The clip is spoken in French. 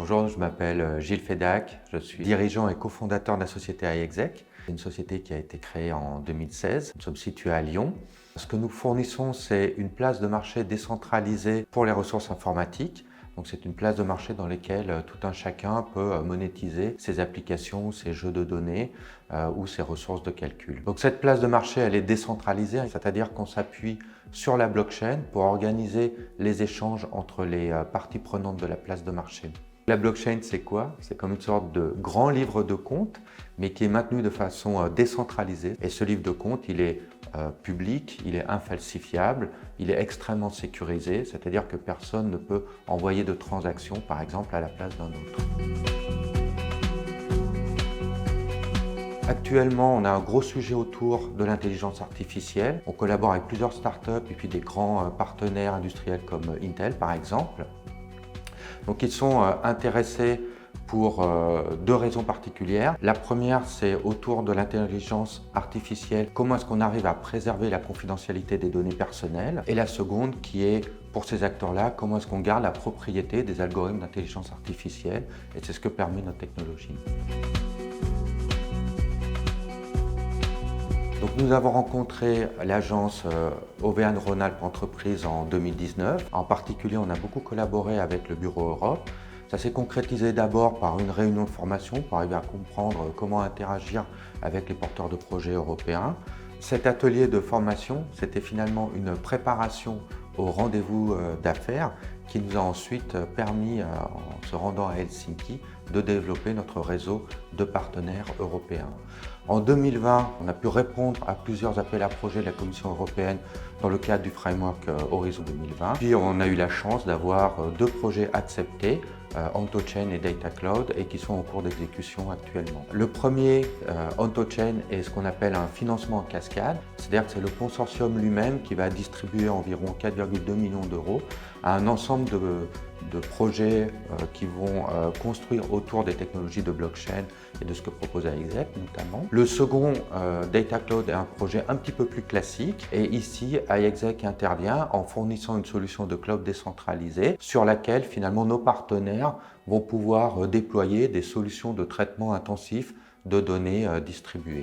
Bonjour, je m'appelle Gilles Fedac, je suis dirigeant et cofondateur de la société iExec. C'est une société qui a été créée en 2016. Nous sommes situés à Lyon. Ce que nous fournissons, c'est une place de marché décentralisée pour les ressources informatiques. Donc c'est une place de marché dans laquelle tout un chacun peut monétiser ses applications, ses jeux de données ou ses ressources de calcul. Donc cette place de marché, elle est décentralisée, c'est-à-dire qu'on s'appuie sur la blockchain pour organiser les échanges entre les parties prenantes de la place de marché. La blockchain, c'est quoi? C'est comme une sorte de grand livre de compte, mais qui est maintenu de façon décentralisée. Et ce livre de compte, il est public, il est infalsifiable, il est extrêmement sécurisé, c'est-à-dire que personne ne peut envoyer de transactions, par exemple, à la place d'un autre. Actuellement, on a un gros sujet autour de l'intelligence artificielle. On collabore avec plusieurs startups et puis des grands partenaires industriels comme Intel, par exemple. Donc ils sont intéressés pour deux raisons particulières. La première, c'est autour de l'intelligence artificielle. Comment est-ce qu'on arrive à préserver la confidentialité des données personnelles? Et la seconde, qui est pour ces acteurs-là, comment est-ce qu'on garde la propriété des algorithmes d'intelligence artificielle? Et c'est ce que permet notre technologie. Donc nous avons rencontré l'agence Auvergne-Rhône-Alpes Entreprises en 2019. En particulier, on a beaucoup collaboré avec le Bureau Europe. Ça s'est concrétisé d'abord par une réunion de formation pour arriver à comprendre comment interagir avec les porteurs de projets européens. Cet atelier de formation, c'était finalement une préparation au rendez-vous d'affaires qui nous a ensuite permis, en se rendant à Helsinki, de développer notre réseau de partenaires européens. En 2020, on a pu répondre à plusieurs appels à projets de la Commission européenne dans le cadre du framework Horizon 2020. Puis on a eu la chance d'avoir deux projets acceptés, OntoChain et Data Cloud, et qui sont en cours d'exécution actuellement. Le premier, OntoChain, est ce qu'on appelle un financement en cascade, c'est-à-dire que c'est le consortium lui-même qui va distribuer environ 4,2 millions d'euros à un ensemble de projets qui vont construire autour des technologies de blockchain et de ce que propose iExec notamment. Le second, Data Cloud, est un projet un petit peu plus classique et ici iExec intervient en fournissant une solution de cloud décentralisée sur laquelle finalement nos partenaires vont pouvoir déployer des solutions de traitement intensif de données distribuées.